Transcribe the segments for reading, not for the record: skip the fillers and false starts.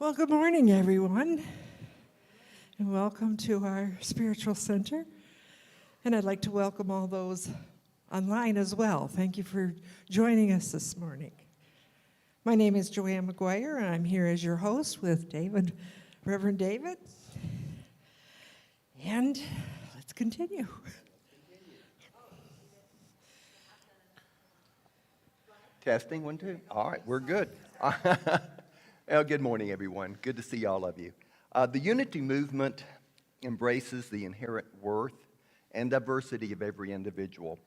Well, good morning, everyone, and welcome to our spiritual center. And I'd like to welcome all those online as well. Thank you for joining us this morning. My name is Joanne McGuire, and I'm here as your host with David, Reverend David. And let's continue. Testing, 1, 2. All right, we're good. Well, good morning, everyone. Good to see all of you. The unity movement embraces the inherent worth and diversity of every individual,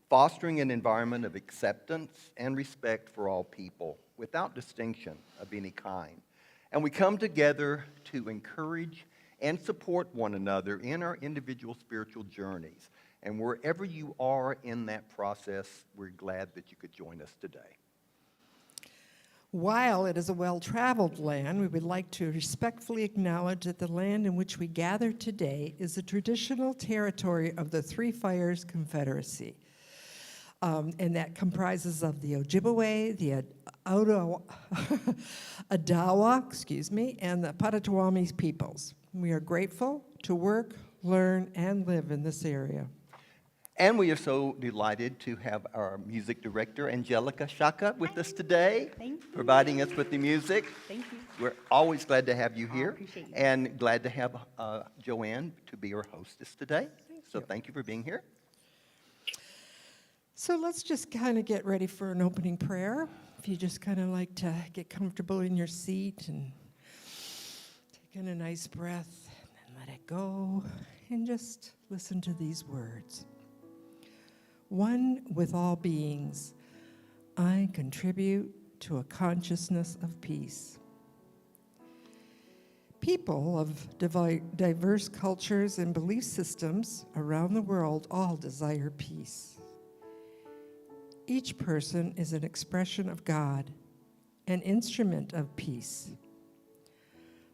fostering an environment of acceptance and respect for all people without distinction of any kind. And we come together to encourage and support one another in our individual spiritual journeys. And wherever you are in that process, we're glad that you could join us today. While it is a well-traveled land, we would like to respectfully acknowledge that the land in which we gather today is the traditional territory of the Three Fires Confederacy. And that comprises of the Ojibwe, the Adawa, and the Potawatomi peoples. We are grateful to work, learn, and live in this area. And we are so delighted to have our music director, Angelica Shaka, with us today, providing us with the music. Thank you. We're always glad to have you here, appreciate you. and glad to have Joanne to be our hostess today. Thank you for being here. So let's just kind of get ready for an opening prayer. If you just kind of like to get comfortable in your seat and take in a nice breath and then let it go and just listen to these words. One with all beings, I contribute to a consciousness of peace. People of diverse cultures and belief systems around the world all desire peace. Each person is an expression of God, an instrument of peace.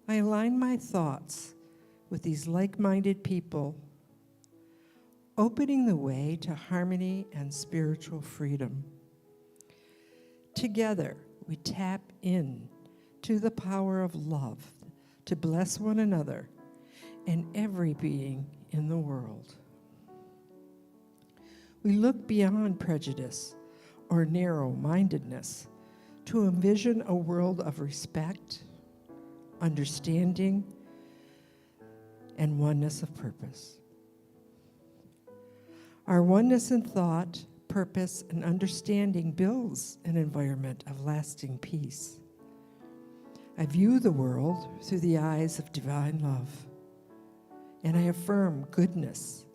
I align my thoughts with these like-minded people, opening the way to harmony and spiritual freedom. Together, we tap in to the power of love to bless one another and every being in the world. We look beyond prejudice or narrow-mindedness to envision a world of respect, understanding, and oneness of purpose. Our oneness in thought, purpose, and understanding builds an environment of lasting peace. I view the world through the eyes of divine love, and I affirm goodness,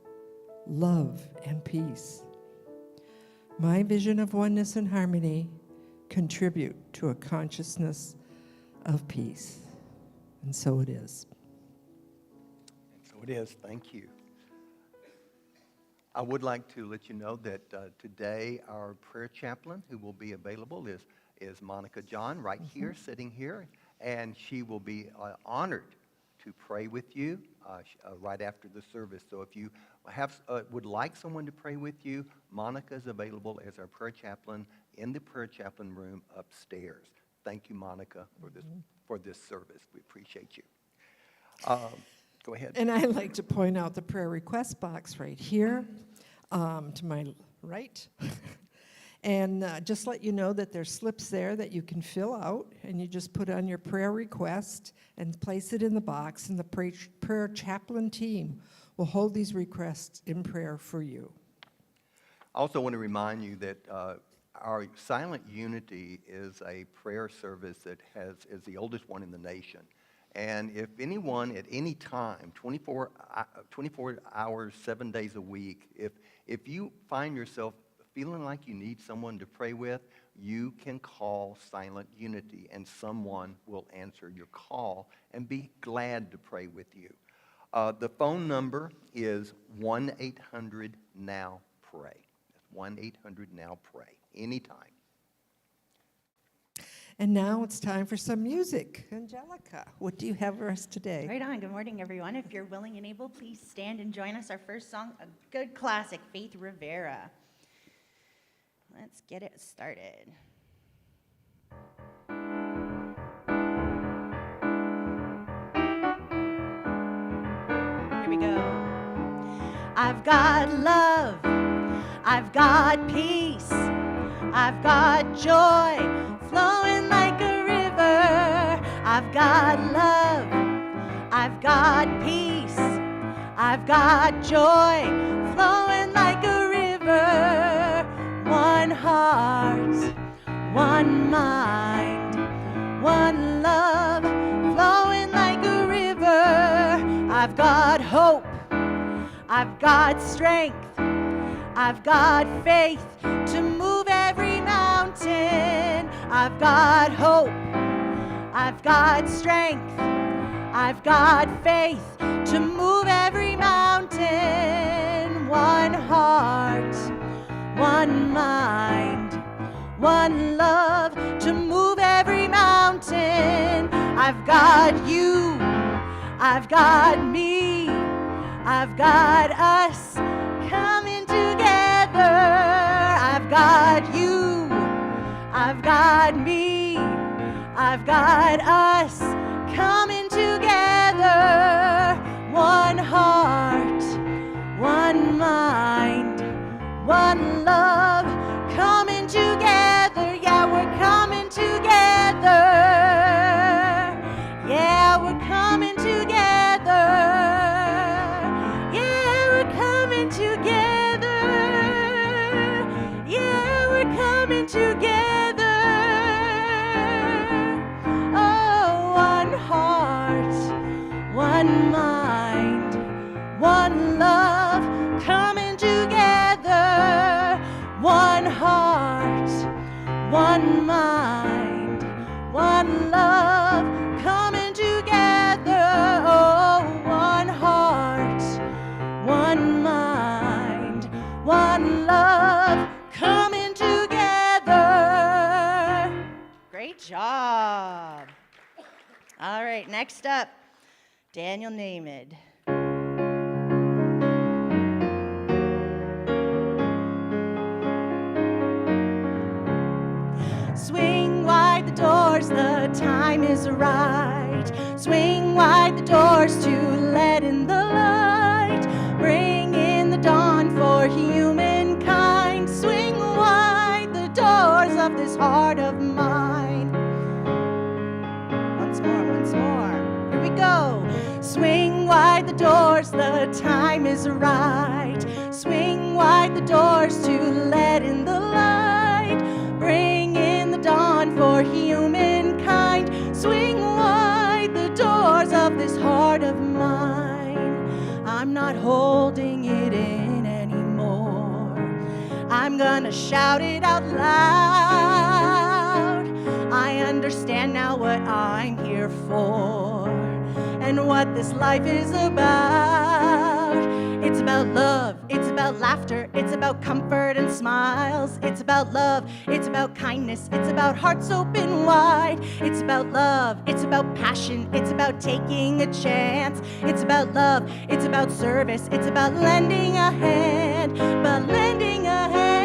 love, and peace. My vision of oneness and harmony contribute to a consciousness of peace. And so it is. And so it is. Thank you. I would like to let you know that today our prayer chaplain who will be available is Monica John, right here, sitting here. And she will be honored to pray with you right after the service. So if you would like someone to pray with you, Monica is available as our prayer chaplain in the prayer chaplain room upstairs. Thank you, Monica, for this service. We appreciate you. Go ahead. And I'd like to point out the prayer request box right here to my right. And just let you know that there's slips there that you can fill out, and you just put on your prayer request and place it in the box, and the prayer chaplain team will hold these requests in prayer for you. I also want to remind you that our Silent Unity is a prayer service that is the oldest one in the nation. And if anyone at any time, 24 hours, 7 days a week, if you find yourself feeling like you need someone to pray with, you can call Silent Unity, and someone will answer your call and be glad to pray with you. The phone number is 1-800-NOW-PRAY. That's 1-800-NOW-PRAY, anytime. And now it's time for some music. Angelica, what do you have for us today? Right on. Good morning, everyone. If you're willing and able, please stand and join us. Our first song, a good classic, Faith Rivera. Let's get it started. we go. I've got love, I've got peace, I've got joy flowing like a river. I've got love, I've got peace, I've got joy flowing like a river. One heart, one mind, one love flowing like a river. I've got hope, I've got strength, I've got faith to move every mountain. I've got hope, I've got strength, I've got faith to move every mountain. One heart, one mind, one love to move every mountain. I've got you, I've got me, I've got us coming together. I've got you, I've got me, I've got us coming together. One heart, one mind, one love coming together. Yeah, we're coming together. Yeah, we're coming together. Yeah, we're coming together. Yeah, we're coming together. Oh, one heart, one mind, one love coming together. One heart, one mind, one love coming together. Oh, one heart, one mind, one love coming together. Great job. All right, next up, Daniel Namid. Swing wide the doors, the time is right. Swing wide the doors to let in the light. Bring in the dawn for humankind. Swing wide the doors of this heart of mine. Once more. Here we go. Swing wide the doors, the time is right. Swing wide the doors to let in the light. Bring in the dawn for humankind. Swing wide the doors of this heart of mine. I'm not holding it in anymore. I'm gonna shout it out loud. I understand now what I'm here for and what this life is about. It's about love, it's about laughter, it's about comfort and smiles. It's about love, it's about kindness, it's about hearts open wide. It's about love, it's about passion, it's about taking a chance. It's about love, it's about service, it's about lending a hand, about lending a hand.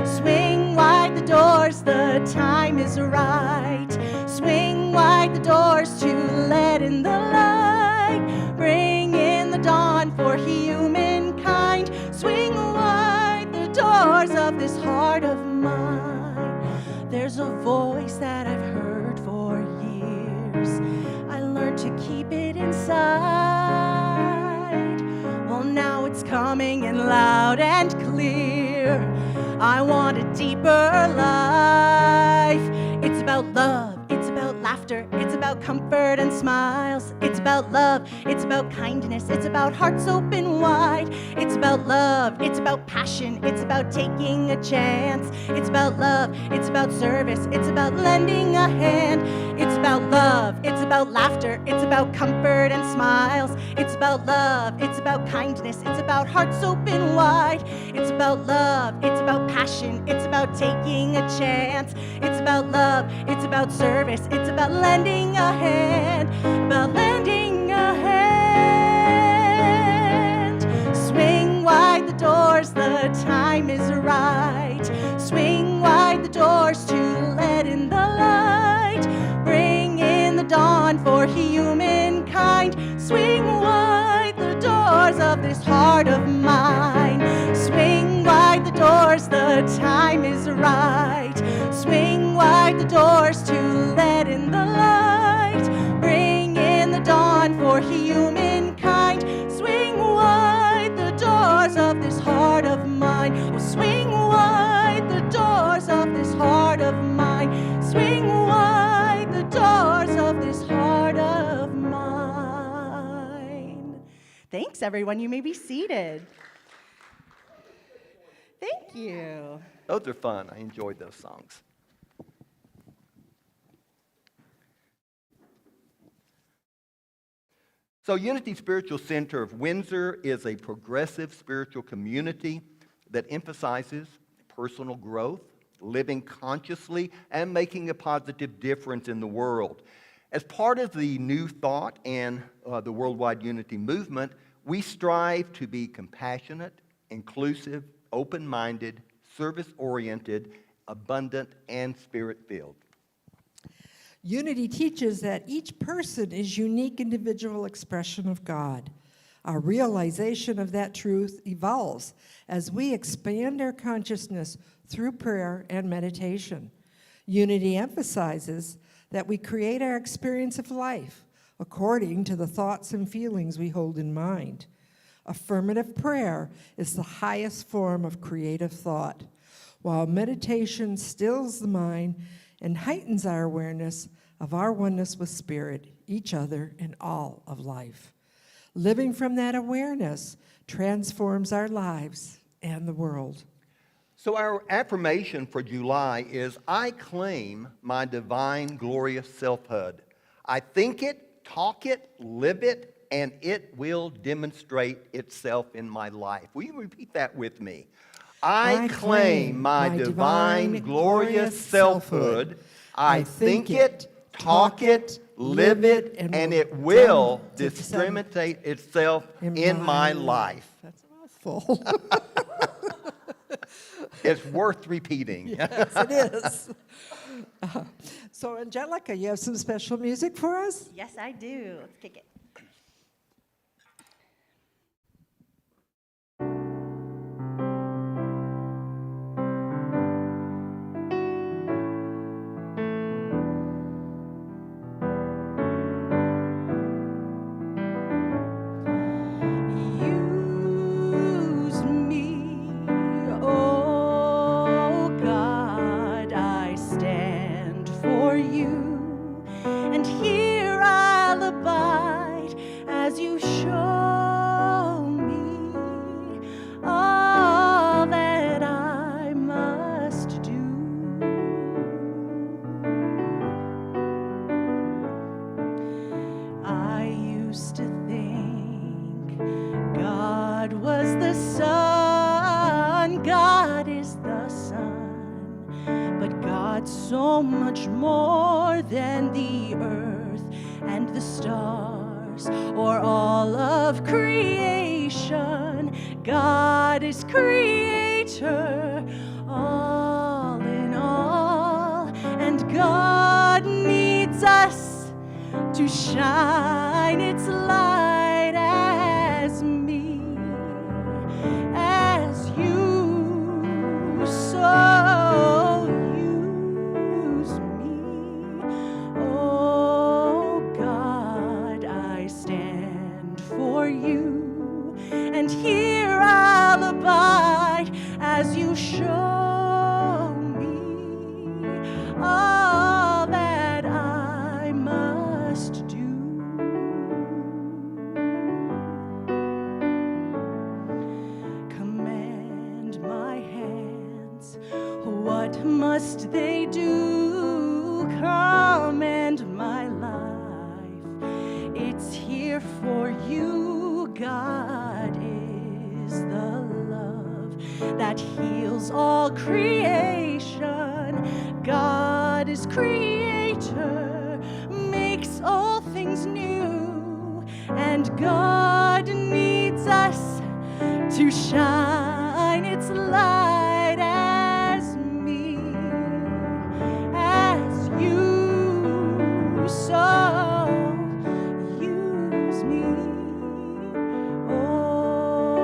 Swing wide the doors, the time is right. Swing wide the doors to let in the light. Bring in the dawn for humankind. Swing wide the doors of this heart of mine. There's a voice that I've heard for years. I learned to keep it inside. Well, now it's coming in loud and clear. I want a deeper life. It's about love, it's about laughter, it's about comfort and smiles. It's about love, it's about kindness, it's about hearts open wide. It's about love, it's about passion, it's about taking a chance. It's about love, it's about service, it's about lending a hand. It's about love, it's about laughter, it's about comfort and smiles. It's about love, it's about kindness, it's about hearts open wide. It's about love, it's about passion, it's about taking a chance. It's about love, it's about service, it's about lending a hand, about lending a hand. Swing wide the doors, the time is right. Swing wide the doors to let in the light. Bring in the dawn for humankind. this heart of mine. Swing wide the doors, the time is right. Swing wide the doors to let in the light. Bring in the dawn for humankind. Swing wide the doors of this heart of mine. Oh, swing wide the doors of this heart of mine. Swing wide the doors of this heart of mine. Thanks, everyone. You may be seated. Thank you. Those are fun. I enjoyed those songs. So Unity Spiritual Center of Windsor is a progressive spiritual community that emphasizes personal growth, living consciously, and making a positive difference in the world. As part of the New Thought and the Worldwide Unity Movement, we strive to be compassionate, inclusive, open-minded, service-oriented, abundant, and spirit-filled. Unity teaches that each person is unique individual expression of God. Our realization of that truth evolves as we expand our consciousness through prayer and meditation. Unity emphasizes that we create our experience of life according to the thoughts and feelings we hold in mind. Affirmative prayer is the highest form of creative thought, while meditation stills the mind and heightens our awareness of our oneness with Spirit, each other, and all of life. Living from that awareness transforms our lives and the world. So our affirmation for July is, I claim my divine glorious selfhood. I think it, talk it, live it, and it will demonstrate itself in my life. Will you repeat that with me? I claim my divine glorious selfhood. I think it, talk it, live it, and it will disseminate itself in my life. That's a mouthful. It's worth repeating. Yes, it is. So, Angelica, you have some special music for us? Yes, I do. Let's kick it. Use me, oh God, I stand for you, and here I'll abide as you show me all that I must do. I used to think God was the sun, God is the sun, but God's so much more than the earth and the stars or all of creation. God is creator, all in all, and God needs us to shine its light as me, as you so use me. Oh God, I stand for you, and here I'll abide as you show me all that I must do. Command my hands, what must they do? Command my life, it's here for you. God is the love that heals all creation. God is creator, makes all things new, and God needs us to shine its light as me, as you so use me. Oh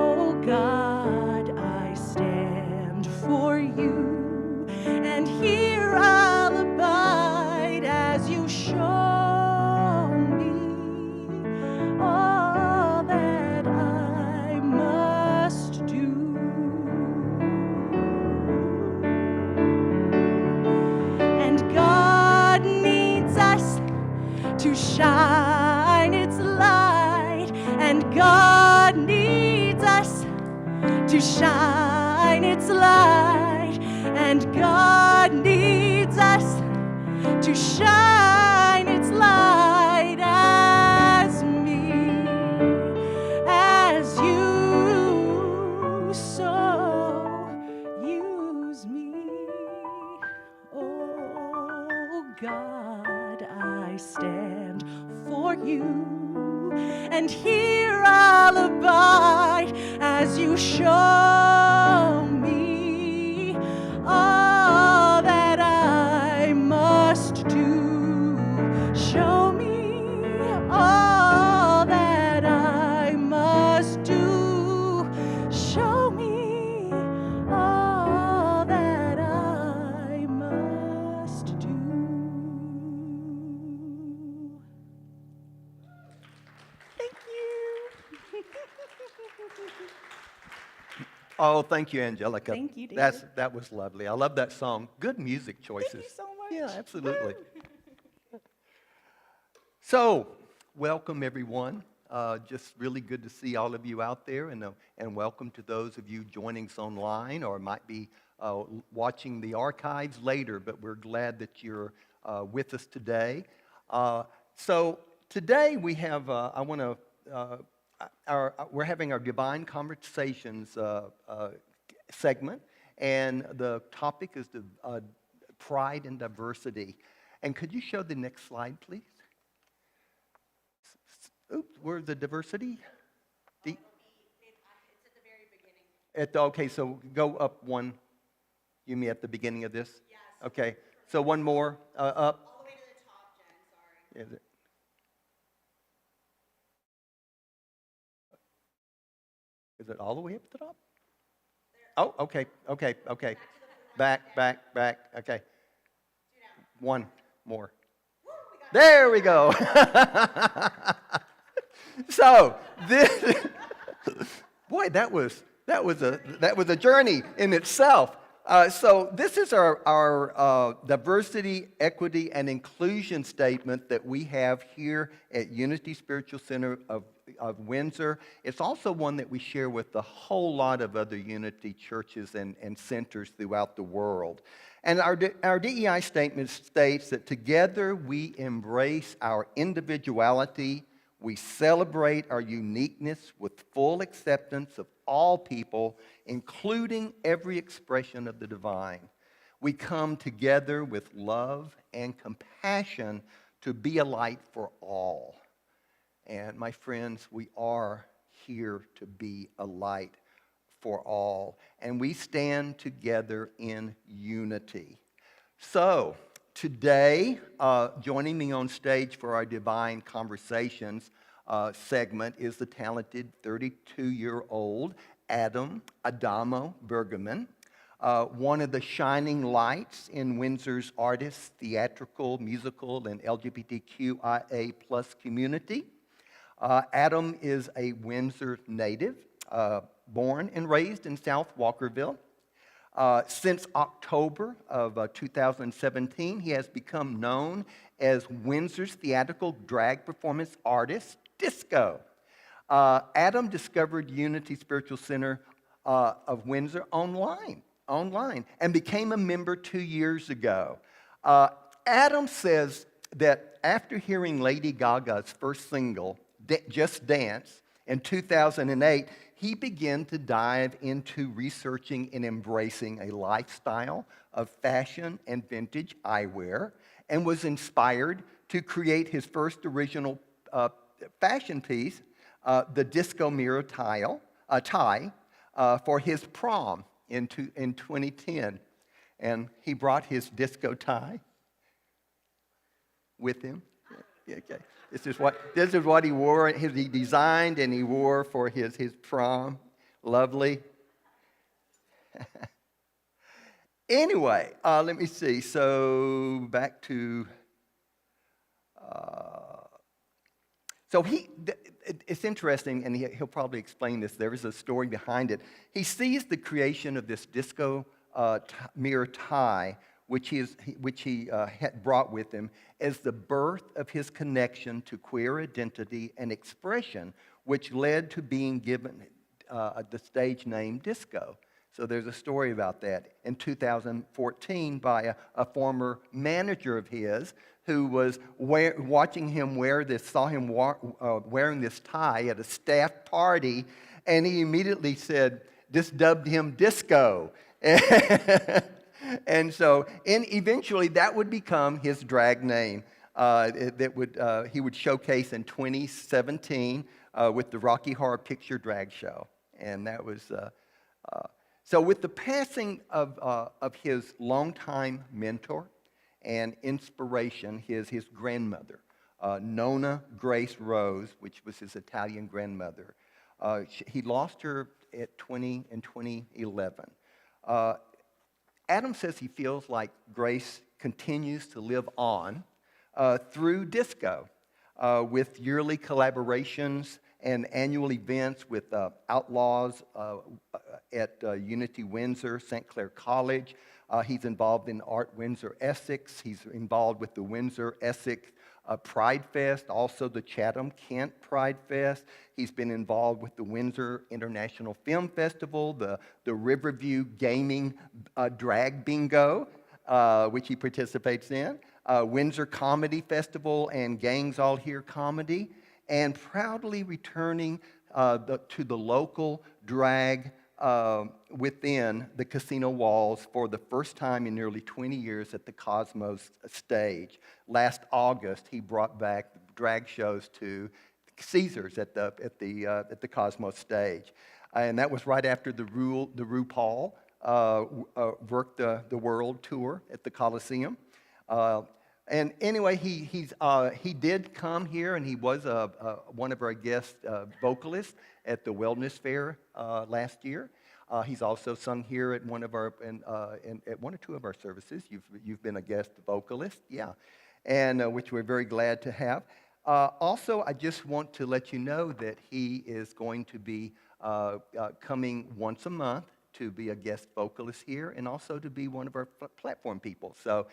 to shine its light, and God needs us to shine its light, and God needs us to shine its light as me, as you, so use me. Oh God, I stand for you, and here I'll abide as you show me all that I must do. Show me all that I must do. Show me all that I must do. Thank you. Oh, thank you, Angelica. Thank you, David. That was lovely. I love that song. Good music choices. Thank you so much. Yeah, absolutely. So, welcome everyone. Just really good to see all of you out there, and welcome to those of you joining us online or might be watching the archives later, but we're glad that you're with us today. So today we have, we're having our Divine Conversations segment, and the topic is pride and diversity. And could you show the next slide, please? Oops, where's the diversity? It's at the very beginning. Okay, so go up one. You mean at the beginning of this? Yes. Okay, so one more up. All the way to the top, Jen, sorry. Is it? Is it all the way up to the top? Oh, okay. Back, okay. One more. There we go. So this, boy, that was a journey in itself. So this is our diversity, equity, and inclusion statement that we have here at Unity Spiritual Center of Windsor. It's also one that we share with a whole lot of other Unity churches and centers throughout the world. And our DEI statement states that together we embrace our individuality, we celebrate our uniqueness with full acceptance of all people, including every expression of the divine. We come together with love and compassion to be a light for all. And my friends, we are here to be a light for all. And we stand together in unity. So, today, joining me on stage for our Divine Conversations segment is the talented 32-year-old Adamo Bergamin, one of the shining lights in Windsor's artists, theatrical, musical, and LGBTQIA+ community. Adam is a Windsor native, born and raised in South Walkerville. Since October of 2017, he has become known as Windsor's theatrical drag performance artist, Disco. Adam discovered Unity Spiritual Center of Windsor online, and became a member 2 years ago. Adam says that after hearing Lady Gaga's first single, Just Dance, in 2008, he began to dive into researching and embracing a lifestyle of fashion and vintage eyewear, and was inspired to create his first original fashion piece, the Disco Mirror tie, for his prom in 2010. And he brought his disco tie with him. Yeah, okay. This is what he wore. He designed and he wore for his prom. Lovely. Anyway, let me see. So back to. It's interesting, and he'll probably explain this. There is a story behind it. He sees the creation of this disco mirror tie which he had brought with him as the birth of his connection to queer identity and expression, which led to being given the stage name Disco. So there's a story about that in 2014 by a former manager of his who was watching him saw him wearing this tie at a staff party, and he immediately dubbed him Disco. And so, eventually that would become his drag name he would showcase in 2017 with the Rocky Horror Picture Drag Show. And that was, so with the passing of his longtime mentor and inspiration, his grandmother, Nona Grace Rose, which was his Italian grandmother, he lost her in 2011. Adam says he feels like Grace continues to live on through disco with yearly collaborations and annual events with Outlaws at Unity Windsor, St. Clair College. He's involved in Art Windsor Essex. He's involved with the Windsor Essex Pride Fest, also the Chatham-Kent Pride Fest. He's been involved with the Windsor International Film Festival, the Riverview Gaming Drag Bingo, which he participates in, Windsor Comedy Festival and Gangs All Here Comedy, and proudly returning to the local drag within the casino walls for the first time in nearly 20 years at the Cosmos stage. Last August, he brought back drag shows to Caesars at the Cosmos stage, and that was right after the RuPaul worked the world tour at the Coliseum. And anyway, he did come here, and he was one of our guest vocalists at the Wellness Fair last year. He's also sung here at one of our at one or two of our services. You've been a guest vocalist, yeah, and which we're very glad to have. Also, I just want to let you know that he is going to be coming once a month to be a guest vocalist here and also to be one of our platform people. So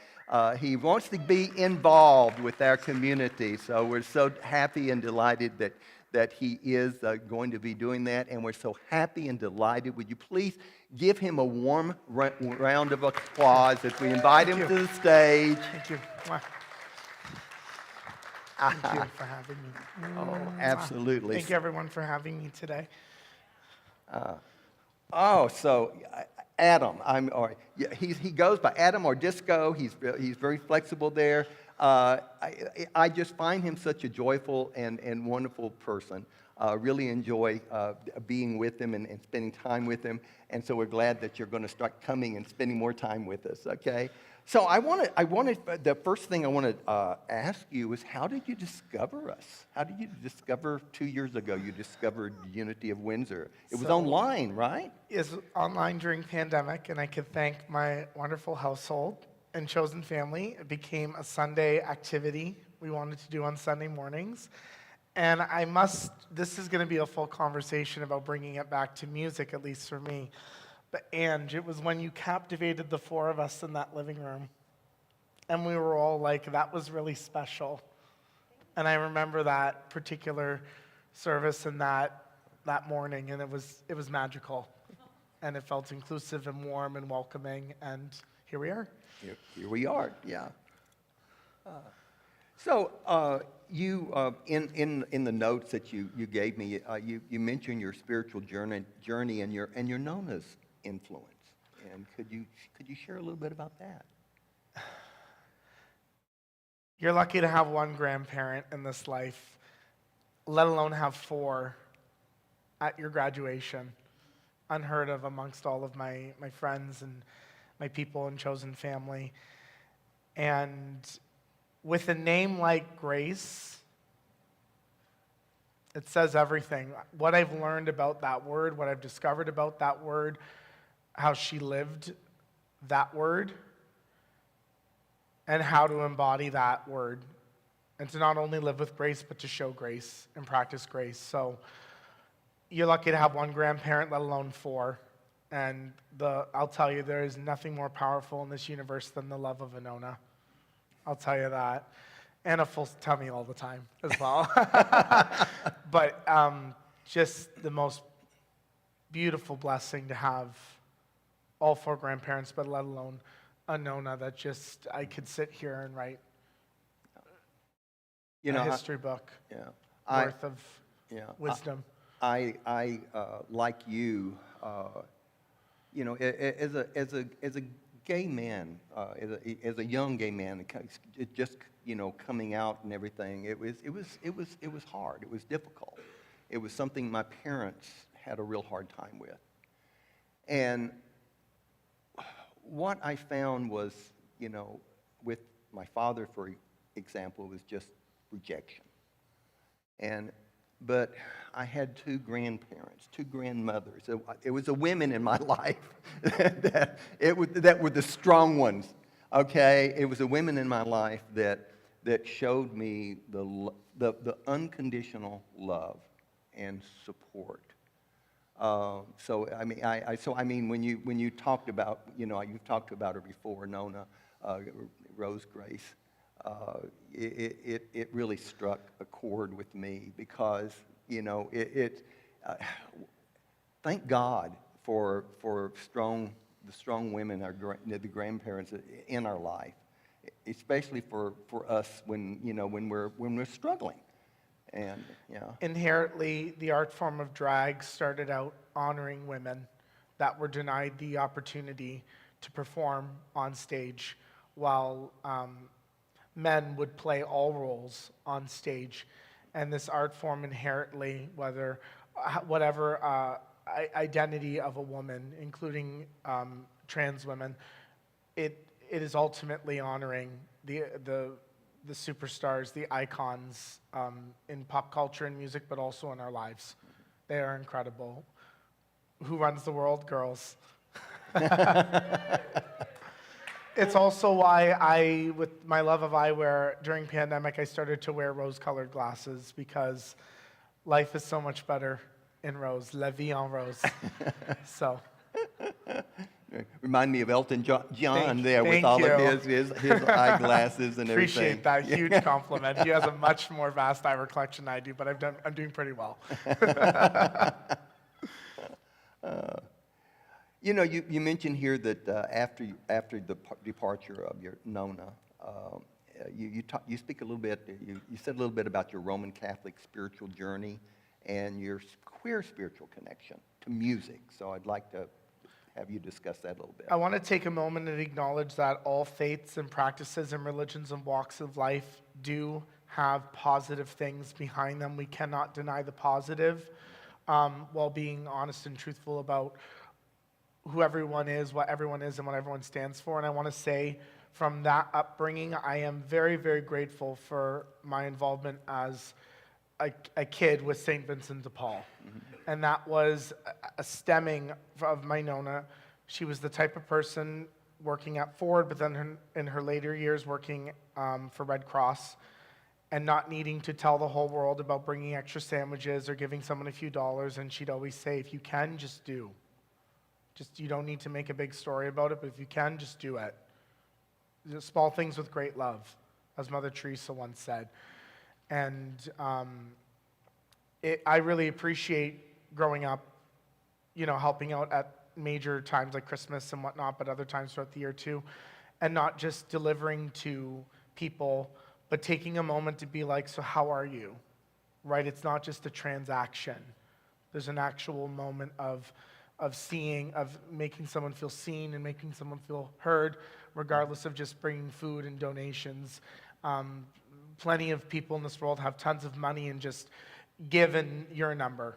he wants to be involved with our community. So we're so happy and delighted that he is going to be doing that. And we're so happy and delighted. Would you please give him a warm round of applause as we invite him to the stage. Thank you. Thank you for having me. Oh, absolutely. Thank you, everyone, for having me today. So Adam, he goes by Adam or Disco. He's very flexible there. I just find him such a joyful and wonderful person. Really enjoy being with him and spending time with him. And so we're glad that you're going to start coming and spending more time with us. Okay. So the first thing I want to ask you is, how did you discover us? How did you discover 2 years ago you discovered Unity of Windsor? It was online, right? It was online during pandemic, and I could thank my wonderful household and chosen family. It became a Sunday activity we wanted to do on Sunday mornings. And this is going to be a full conversation about bringing it back to music, at least for me. But Ange, it was when you captivated the four of us in that living room. And we were all like, that was really special. And I remember that particular service and that morning, and it was magical. And it felt inclusive and warm and welcoming, and here we are. Here we are, yeah. So you, in the notes that you gave me, you mentioned your spiritual journey and your Nona's influence. And could you share a little bit about that? You're lucky to have one grandparent in this life, let alone have four at your graduation. Unheard of amongst all of my friends and my people and chosen family. And with a name like Grace, it says everything. What I've learned about that word, what I've discovered about that word, how she lived that word, and how to embody that word. And to not only live with grace, but to show grace and practice grace. So you're lucky to have one grandparent, let alone four. And I'll tell you, there is nothing more powerful in this universe than the love of a Nona. I'll tell you that. And a full tummy all the time as well. But just the most beautiful blessing to have all 4 grandparents, but let alone a Nona that just, I could sit here and write a history book worth of wisdom. I like you, as a gay man, as a young gay man, it just coming out and everything. It was hard. It was difficult. It was something my parents had a real hard time with, and what I found was, with my father, for example, was just rejection. But I had 2 grandparents, 2 grandmothers. It was the women in my life that were the strong ones. Okay, it was the women in my life that showed me the unconditional love and support. So I mean, when you talked about, you've talked about her before, Nona, Rose Grace. It really struck a chord with me because, thank God for the strong women, the grandparents in our life, especially for us when we're struggling. And Inherently, the art form of drag started out honoring women that were denied the opportunity to perform on stage, while men would play all roles on stage. And this art form inherently, whatever identity of a woman, including trans women, it is ultimately honoring the superstars, the icons in pop culture and music, but also in our lives. They are incredible. Who runs the world? Girls. It's also why with my love of eyewear, during pandemic, I started to wear rose-colored glasses, because life is so much better in rose. La vie en rose. So. Remind me of Elton John Thank with all you. of his eyeglasses and everything. Appreciate that huge compliment. He has a much more vast eyewear collection than I do, but I'm doing pretty well. You mentioned here that after the departure of your Nona, you speak a little bit. You said a little bit about your Roman Catholic spiritual journey and your queer spiritual connection to music. So I'd like to have you discuss that a little bit. I want to take a moment and acknowledge that all faiths and practices and religions and walks of life do have positive things behind them. We cannot deny the positive, while being honest and truthful about who everyone is, what everyone is, and what everyone stands for. And I want to say, from that upbringing, I am very, very grateful for my involvement as a kid with St. Vincent de Paul. Mm-hmm. And that was a stemming of my Nona. She was the type of person working at Ford, but then in her later years working for Red Cross, and not needing to tell the whole world about bringing extra sandwiches or giving someone a few dollars. And she'd always say, if you can, just do. You don't need to make a big story about it, but if you can, just do it. Small things with great love, as Mother Teresa once said. And I really appreciate growing up, helping out at major times like Christmas and whatnot, but other times throughout the year too, and not just delivering to people, but taking a moment to be like, so how are you? Right? It's not just a transaction. There's an actual moment of making someone feel seen and making someone feel heard, regardless of just bringing food and donations. Plenty of people in this world have tons of money and just given your number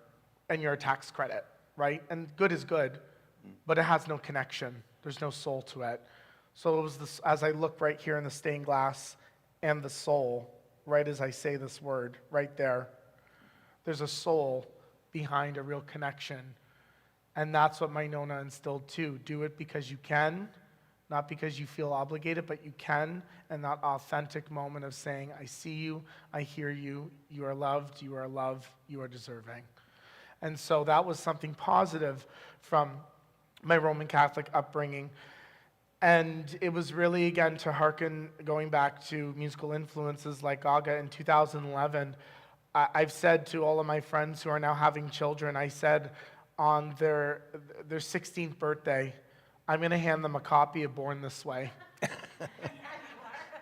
and your tax credit, right? And good is good, but it has no connection. There's no soul to it. So it was this, as I look right here in the stained glass and the soul, right as I say this word, right there, there's a soul behind a real connection. And that's what my Nona instilled too. Do it because you can, not because you feel obligated, but you can. And that authentic moment of saying, I see you, I hear you, you are loved, you are loved, you are deserving. And so that was something positive from my Roman Catholic upbringing. And it was really, again, to hearken, going back to musical influences like Gaga in 2011, I've said to all of my friends who are now having children, I said on their 16th birthday, I'm going to hand them a copy of Born This Way.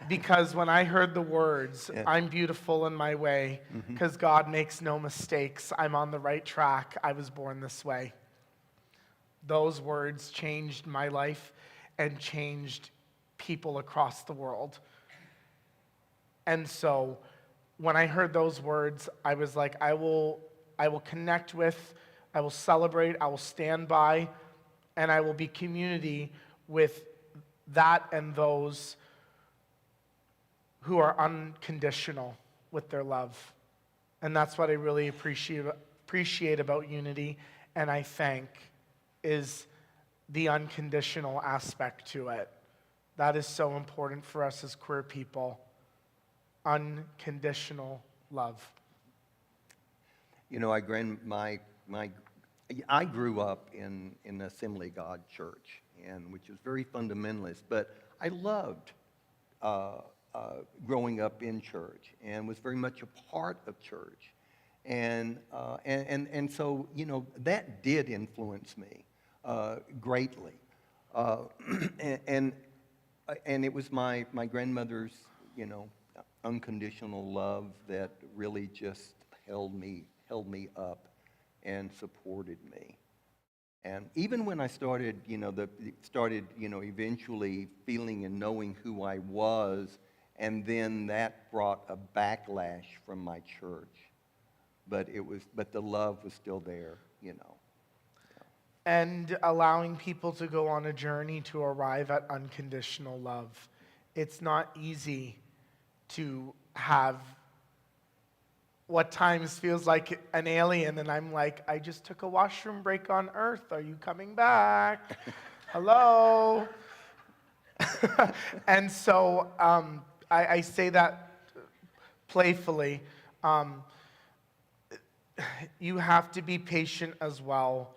Because when I heard the words, I'm beautiful in my way, because God makes no mistakes, I'm on the right track, I was born this way. Those words changed my life and changed people across the world. And so when I heard those words, I was like, I will connect with, I will celebrate, I will stand by, and I will be community with that and those who are unconditional with their love. And that's what I really appreciate about unity, and I think is the unconditional aspect to it. That is so important for us as queer people. Unconditional love. You know, I grew up in an Assembly of God church, which was very fundamentalist, but I loved growing up in church and was very much a part of church. And so, you know, that did influence me greatly. And it was my grandmother's, you know, unconditional love that really just held me up and supported me. And even when I started, eventually feeling and knowing who I was, and then that brought a backlash from my church. But the love was still there, you know. And allowing people to go on a journey to arrive at unconditional love. It's not easy to have what times feels like an alien, and I'm like, I just took a washroom break on Earth. Are you coming back? Hello? And so I say that playfully. You have to be patient as well,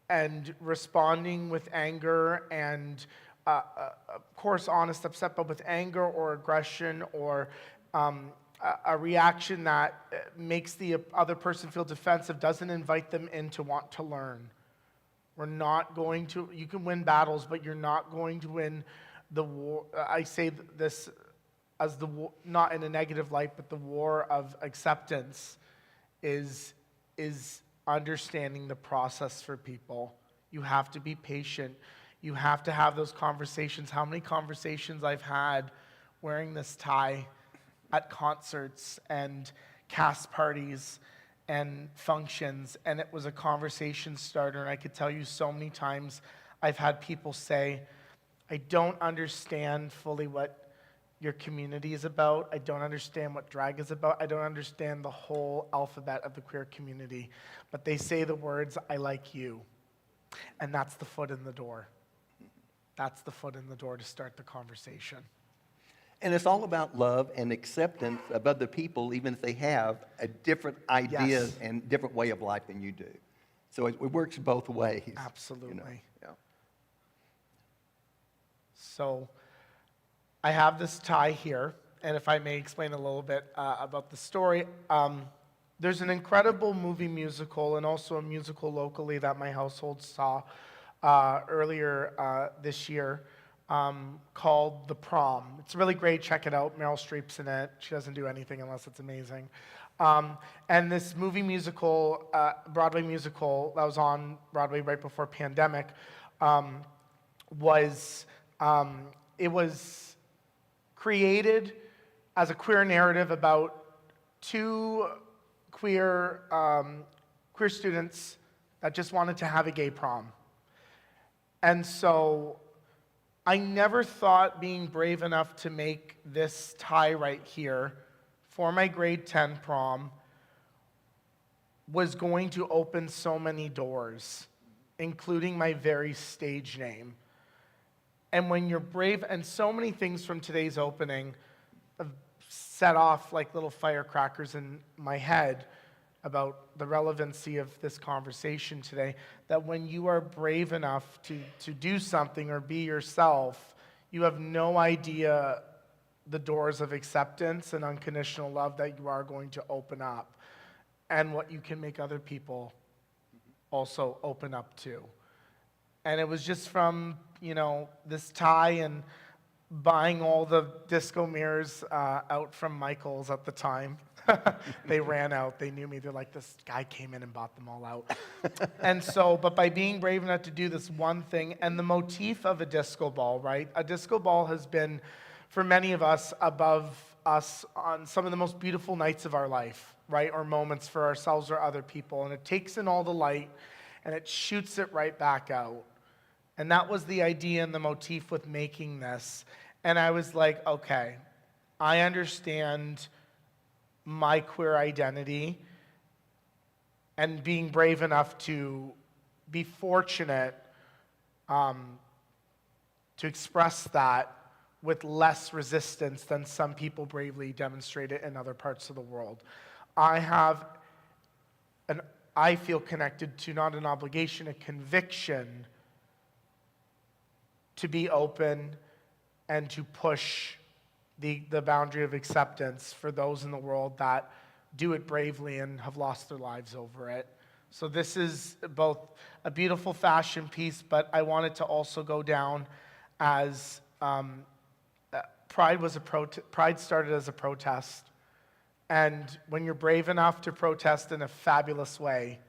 and responding with anger and, of course, honest, upset, but with anger or aggression or a reaction that makes the other person feel defensive doesn't invite them in to want to learn. We're not going to, you can win battles, but you're not going to win the war. I say this as the war, not in a negative light, but the war of acceptance is understanding the process for people. You have to be patient. You have to have those conversations. How many conversations I've had wearing this tie at concerts and cast parties and functions, and it was a conversation starter, and I could tell you so many times I've had people say, I don't understand fully what your community is about. I don't understand what drag is about. I don't understand the whole alphabet of the queer community. But they say the words, I like you. And that's the foot in the door. That's the foot in the door to start the conversation. And it's all about love and acceptance of other people, even if they have a different ideas and different way of life than you do. So it works both ways. Absolutely. You know? Yeah. So I have this tie here, and if I may explain a little bit about the story. There's an incredible movie musical and also a musical locally that my household saw earlier this year called The Prom. It's really great. Check it out. Meryl Streep's in it. She doesn't do anything unless it's amazing. And this movie musical, Broadway musical that was on Broadway right before pandemic, was created as a queer narrative about two queer students that just wanted to have a gay prom. And so I never thought being brave enough to make this tie right here for my grade 10 prom was going to open so many doors, including my very stage name. And when you're brave, and so many things from today's opening have set off like little firecrackers in my head about the relevancy of this conversation today, that when you are brave enough to do something or be yourself, you have no idea the doors of acceptance and unconditional love that you are going to open up, and what you can make other people also open up to. And it was just from, this tie and buying all the disco mirrors out from Michael's at the time. They ran out. They knew me. They're like, this guy came in and bought them all out. And so, but by being brave enough to do this one thing, and the motif of a disco ball, right? A disco ball has been, for many of us, above us on some of the most beautiful nights of our life, right? Or moments for ourselves or other people. And it takes in all the light, and it shoots it right back out. And that was the idea and the motif with making this. And I was like, okay, I understand my queer identity, and being brave enough to be fortunate to express that with less resistance than some people bravely demonstrate it in other parts of the world. I feel connected to not an obligation, a conviction to be open and to push the boundary of acceptance for those in the world that do it bravely and have lost their lives over it. So this is both a beautiful fashion piece, but I want it to also go down as Pride started as a protest. And when you're brave enough to protest in a fabulous way,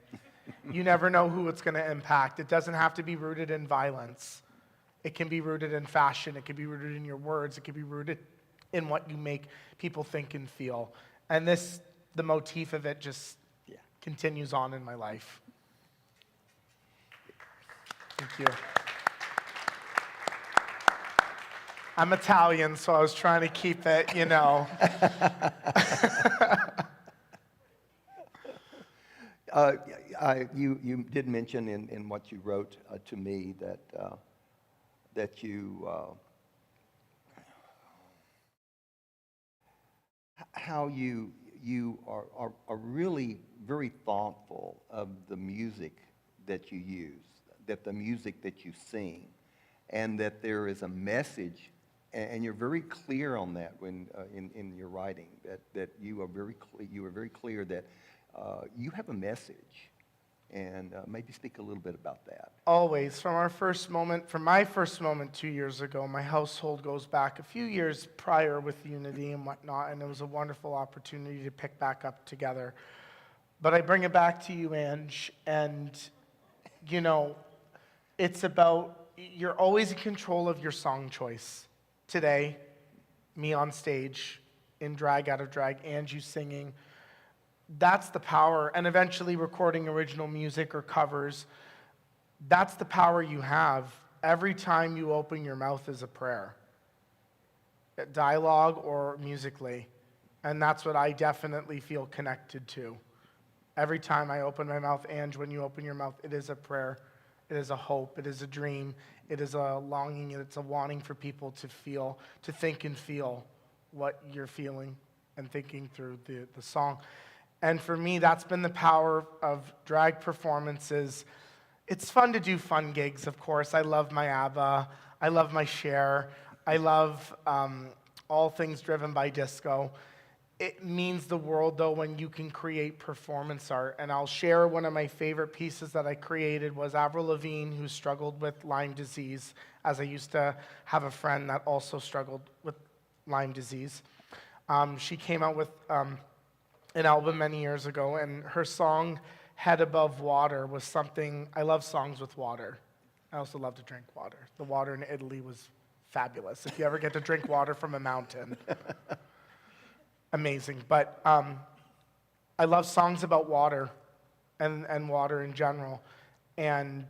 you never know who it's going to impact. It doesn't have to be rooted in violence. It can be rooted in fashion. It can be rooted in your words. It can be rooted in what you make people think and feel. And the motif of it just continues on in my life. Thank you. I'm Italian, so I was trying to keep it, You did mention in what you wrote to me that you how you are really very thoughtful of the music that you use, that the music that you sing, and that there is a message, and you're very clear on that when in your writing, that you are very clear that you have a message. And maybe speak a little bit about that. Always. From my first moment 2 years ago, my household goes back a few years prior with unity and whatnot, and it was a wonderful opportunity to pick back up together. But I bring it back to you, Ange, and, it's about, you're always in control of your song choice. Today, me on stage, in drag, out of drag, Ange, you singing. That's the power, and eventually recording original music or covers. That's the power you have. Every time you open your mouth is a prayer, dialogue or musically, and that's what I definitely feel connected to. Every time I open my mouth, Ange, when you open your mouth, it is a prayer, it is a hope, it is a dream, it is a longing, it's a wanting for people to feel, to think and feel what you're feeling and thinking through the song. And for me, that's been the power of drag performances. It's fun to do fun gigs, of course. I love my ABBA. I love my Cher. I love all things driven by disco. It means the world, though, when you can create performance art. And I'll share one of my favorite pieces that I created was Avril Lavigne, who struggled with Lyme disease, as I used to have a friend that also struggled with Lyme disease. She came out with an album many years ago, and her song, Head Above Water, was something, I love songs with water. I also love to drink water. The water in Italy was fabulous. If you ever get to drink water from a mountain, amazing. But I love songs about water and water in general. And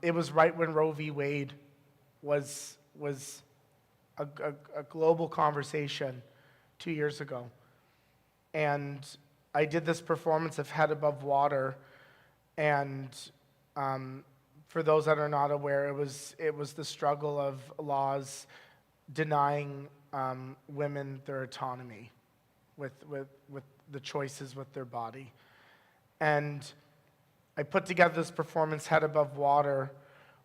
it was right when Roe v. Wade was a global conversation 2 years ago. And I did this performance of Head Above Water, and for those that are not aware, it was the struggle of laws denying women their autonomy with the choices with their body. And I put together this performance, Head Above Water,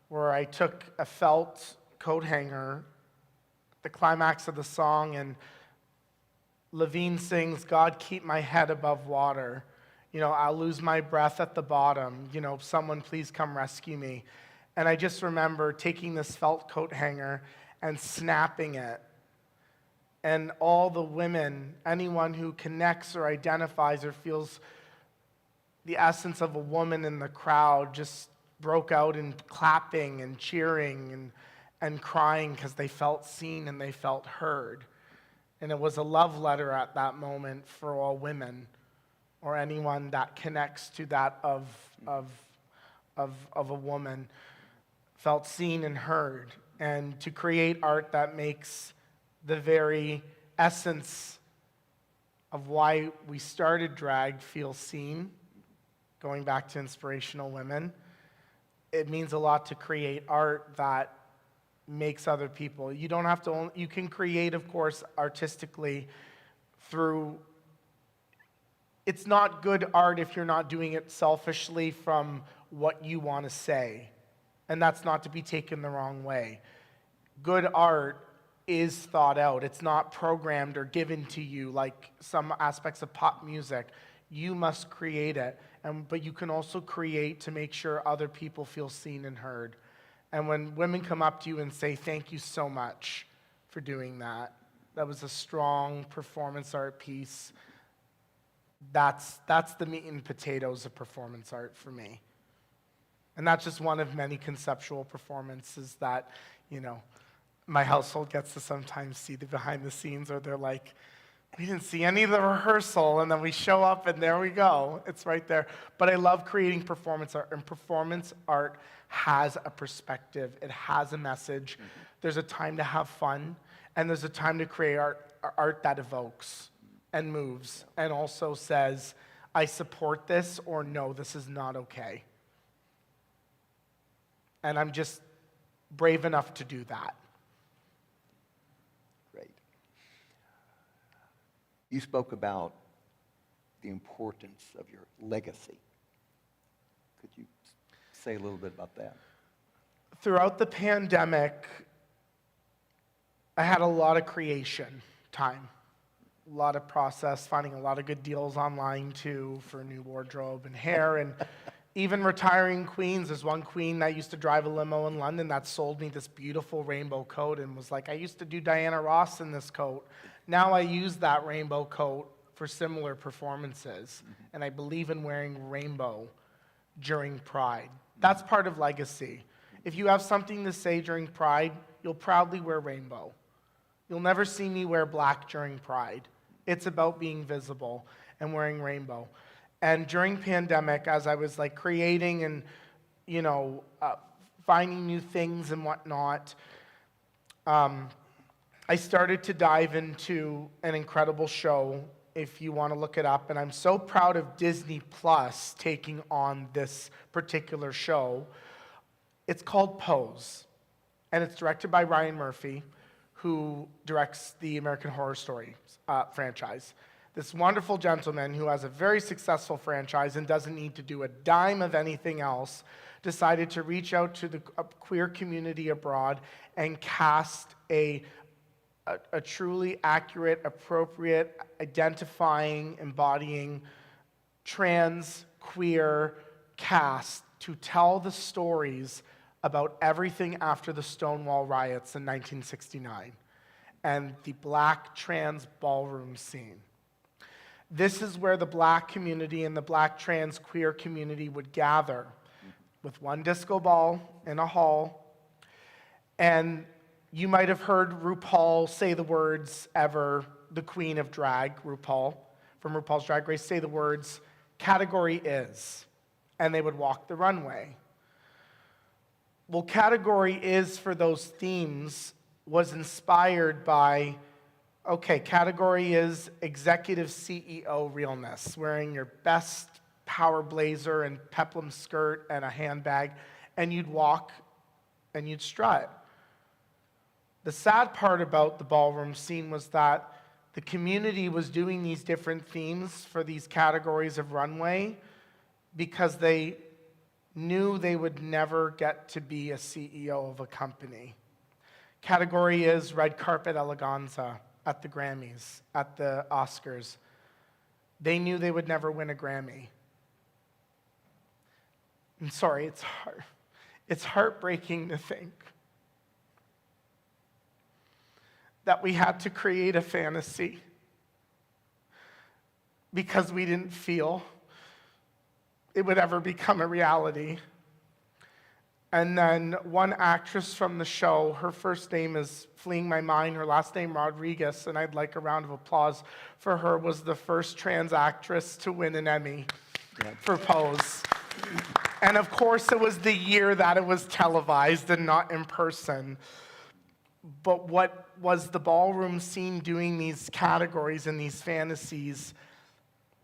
where I took a felt coat hanger, the climax of the song, and Levine sings, "God, keep my head above water. You know, I'll lose my breath at the bottom. You know, someone please come rescue me." And I just remember taking this felt coat hanger and snapping it. And all the women, anyone who connects or identifies or feels the essence of a woman in the crowd, just broke out in clapping and cheering and crying because they felt seen and they felt heard. And it was a love letter at that moment for all women, or anyone that connects to that of a woman, felt seen and heard. And to create art that makes the very essence of why we started drag feel seen, going back to inspirational women, it means a lot to create art that makes other people. You don't have to, you can create, of course, artistically through, it's not good art if you're not doing it selfishly from what you want to say. And that's not to be taken the wrong way. Good art is thought out. It's not programmed or given to you like some aspects of pop music. You must create it. But you can also create to make sure other people feel seen and heard. And when women come up to you and say, "Thank you so much for doing that. That was a strong performance art piece," that's the meat and potatoes of performance art for me. And that's just one of many conceptual performances that, you know, my household gets to sometimes see the behind the scenes, or they're like, "We didn't see any of the rehearsal," and then we show up and there we go. It's right there. But I love creating performance art, and performance art has a perspective. It has a message. There's a time to have fun, and there's a time to create art that evokes and moves and also says, "I support this," or "No, this is not okay." And I'm just brave enough to do that. Great. You spoke about the importance of your legacy. Could you say a little bit about that? Throughout the pandemic, I had a lot of creation time, a lot of process, finding a lot of good deals online too for a new wardrobe and hair, and even retiring queens. There's one queen that used to drive a limo in London that sold me this beautiful rainbow coat and was like, "I used to do Diana Ross in this coat. Now I use that rainbow coat for similar performances, and I believe in wearing rainbow during Pride." That's part of legacy. If you have something to say during Pride, you'll proudly wear rainbow. You'll never see me wear black during Pride. It's about being visible and wearing rainbow. And during pandemic, as I was like creating and, you know, finding new things and whatnot, I started to dive into an incredible show, if you want to look it up. And I'm so proud of Disney Plus taking on this particular show. It's called Pose, and it's directed by Ryan Murphy, who directs the American Horror Story franchise. This wonderful gentleman who has a very successful franchise and doesn't need to do a dime of anything else, decided to reach out to the queer community abroad and cast a truly accurate, appropriate, identifying, embodying trans, queer cast to tell the stories about everything after the Stonewall riots in 1969 and the black trans ballroom scene. This is where the black community and the black trans queer community would gather with one disco ball in a hall. And you might have heard RuPaul say the words ever, the queen of drag, RuPaul, from RuPaul's Drag Race, say the words, "Category is," and they would walk the runway. Well, Category is for those themes was inspired by, okay, Category is executive CEO realness, wearing your best power blazer and peplum skirt and a handbag, and you'd walk and you'd strut. The sad part about the ballroom scene was that the community was doing these different themes for these categories of runway, because they knew they would never get to be a CEO of a company. Category is red carpet eleganza at the Grammys, at the Oscars. They knew they would never win a Grammy. I'm sorry, it's hard. It's heartbreaking to think that we had to create a fantasy because we didn't feel it would ever become a reality. And then one actress from the show, her first name is fleeing my mind, her last name Rodriguez, and I'd like a round of applause for her, was the first trans actress to win an Emmy for Pose. And of course, it was the year that it was televised and not in person. But what was the ballroom scene doing these categories and these fantasies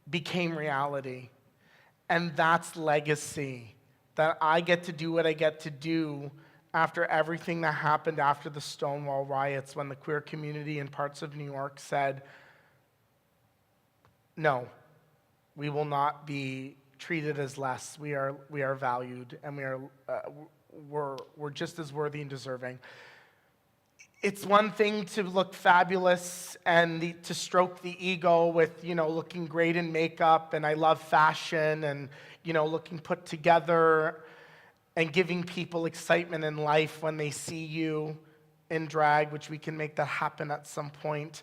became reality. And that's legacy. That I get to do what I get to do after everything that happened after the Stonewall riots, when the queer community in parts of New York said, no, we will not be treated as less. We are valued, and we're just as worthy and deserving. It's one thing to look fabulous and to stroke the ego with, looking great in makeup, and I love fashion, and, looking put together and giving people excitement in life when they see you in drag, which we can make that happen at some point.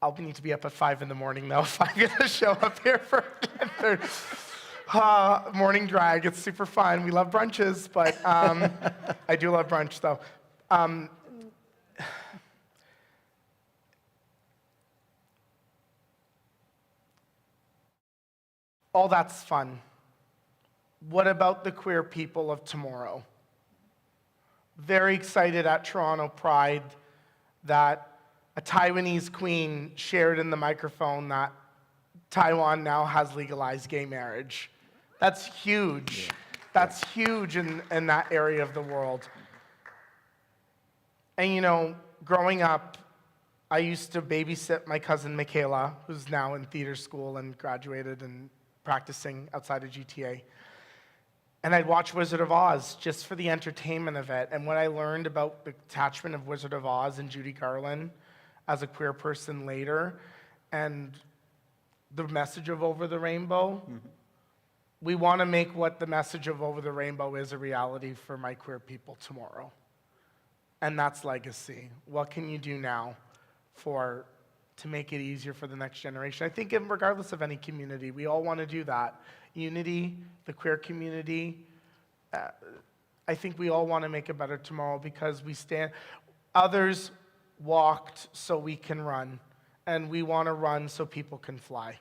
I'll need to be up at 5 in the morning, though, if I'm going to show up here for morning drag. It's super fun. We love brunches, but I do love brunch, though. All that's fun. What about the queer people of tomorrow? Very excited at Toronto Pride that a Taiwanese queen shared in the microphone that Taiwan now has legalized gay marriage. That's huge. Yeah. That's huge in that area of the world. And growing up, I used to babysit my cousin Michaela, who's now in theater school and graduated and practicing outside of GTA. And I'd watch Wizard of Oz just for the entertainment of it. And what I learned about the attachment of Wizard of Oz and Judy Garland as a queer person later, and the message of Over the Rainbow, we want to make what the message of Over the Rainbow is a reality for my queer people tomorrow. And that's legacy. What can you do now to make it easier for the next generation? I think regardless of any community, we all want to do that. Unity, the queer community, I think we all want to make a better tomorrow because others walked so we can run, and we want to run so people can fly.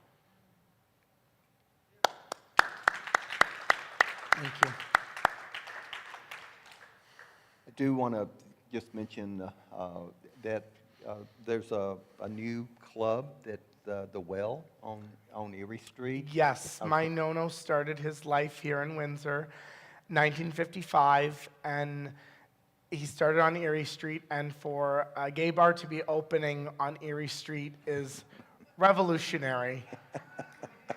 Thank you. I do want to just mention that there's a new club that the Well on Erie Street. Yes, my Nono started his life here in Windsor, 1955, and he started on Erie Street, and for a gay bar to be opening on Erie Street is revolutionary.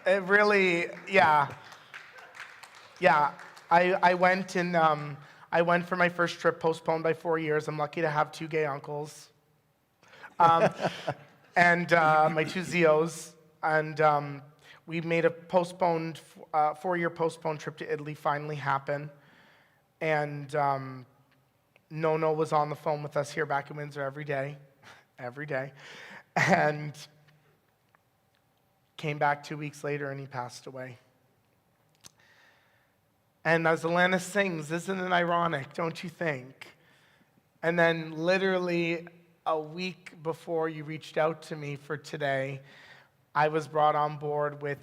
It really, yeah. I went for my first trip, postponed by 4 years. I'm lucky to have 2 gay uncles. And my 2 Zios, and we made a 4-year postponed trip to Italy finally happen, and Nono was on the phone with us here back in Windsor every day, and came back 2 weeks later and he passed away. And as Alana sings, isn't it ironic, don't you think? And then literally a week before you reached out to me for today, I was brought on board with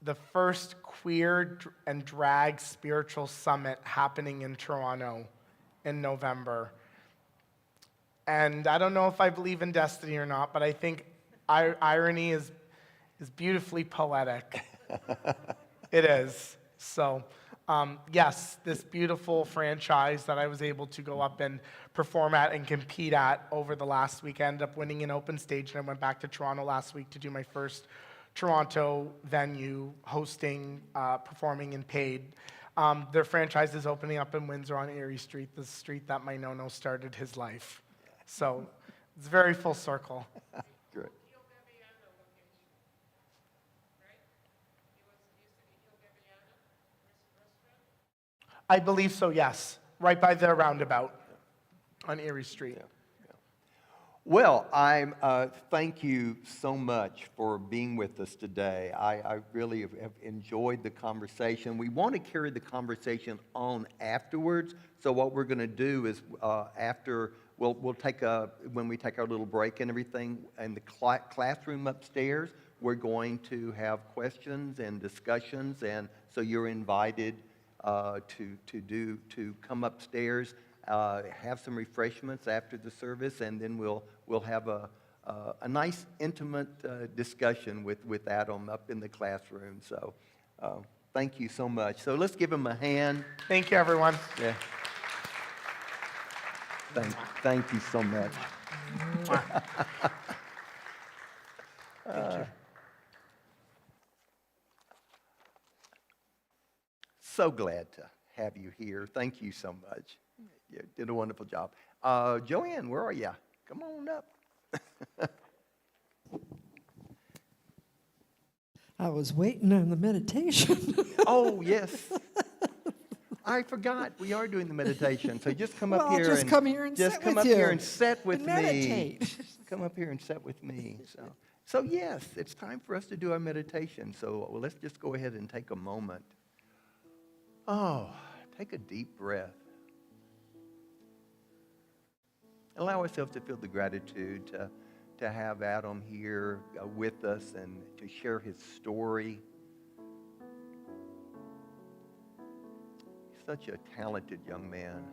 the first queer and drag spiritual summit happening in Toronto in November. And I don't know if I believe in destiny or not, but I think irony is beautifully poetic. It is. So, yes, this beautiful franchise that I was able to go up and perform at and compete at over the last week. I ended up winning an open stage, and I went back to Toronto last week to do my first Toronto venue hosting, performing and paid. Their franchise is opening up in Windsor on Erie Street, the street that my no-no started his life. So it's very full circle. Good. I believe so, yes. Right by the roundabout on Erie Street. Well, thank you so much for being with us today. I really have enjoyed the conversation. We want to carry the conversation on afterwards. So what we're going to do is after, we'll take when we take our little break and everything in the classroom upstairs, we're going to have questions and discussions. And so you're invited to come upstairs, have some refreshments after the service, and then we'll have a nice, intimate discussion with Adam up in the classroom. So thank you so much. So let's give him a hand. Thank you, everyone. Yeah. Thank you so much. Thank you. So glad to have you here. Thank you so much. You did a wonderful job. Joanne, where are you? Come on up. I was waiting on the meditation. Oh, yes. I forgot. We are doing the meditation. So just come up Well, here just and come here and just sit come with up you here and sit with and me. meditate. Come up here and sit with me. So yes, it's time for us to do our meditation. So let's just go ahead and take a moment. Oh, take a deep breath. Allow ourselves to feel the gratitude to have Adam here with us and to share his story. He's such a talented young man.